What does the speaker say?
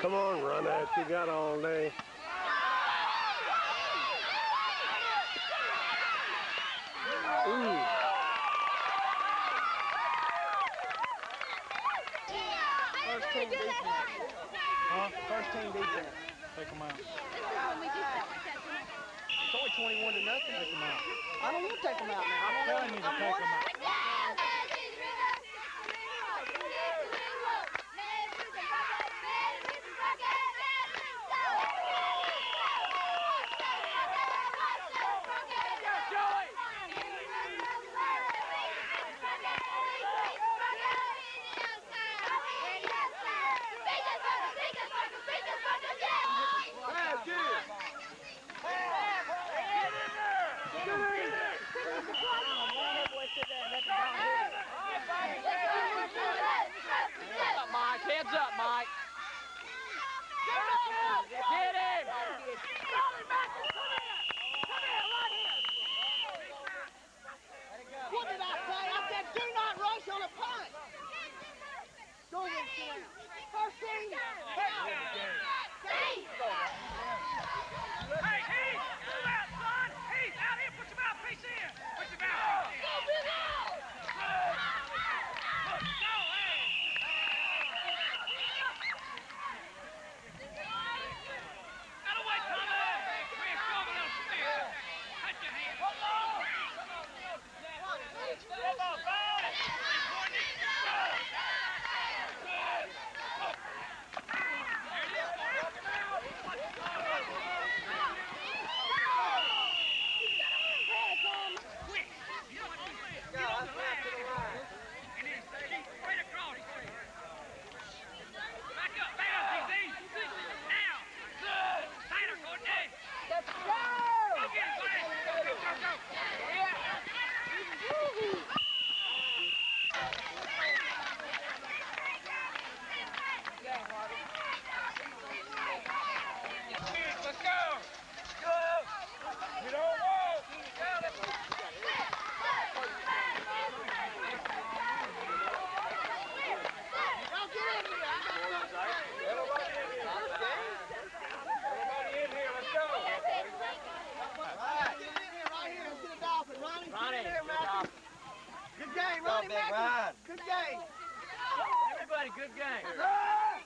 Come on, run that. You got all day. Ooh. First team defense. Huh? First team defense. Take them out. It's only 21 to nothing. Take them out. I don't want to take them out, man. I'm telling you to take them out. Hands up, Mike. Get him! What did I say? I said do not rush on a punt. Go ahead, sit down. First team. Hey, Heath! Move out, son! Heath, out here! Put your mouthpiece in! Put your mouthpiece in! Go, Big O! Go, hey! Out of the way, Tommy! Chris, go over there, still! Touch your hand! Come on! Come on, ball! Courtney! Go! Good! There it is, quick! You know what you said. Get on the line. And then keep straight across. Back up, DZ. Now. Good. Tighter, Courtney. Let's go. Go get it, Glenn. Go, go, go. Let's go. Go. You don't walk. Go, let's go. Y'all get in here. Everybody in here. Let's go. Get in here right here. Let's get a Dolphin. Ronnie, get in there, Matthew. Good game, Go, Ronnie, Big Matthew. Ron. Good game. Everybody, good game. Run!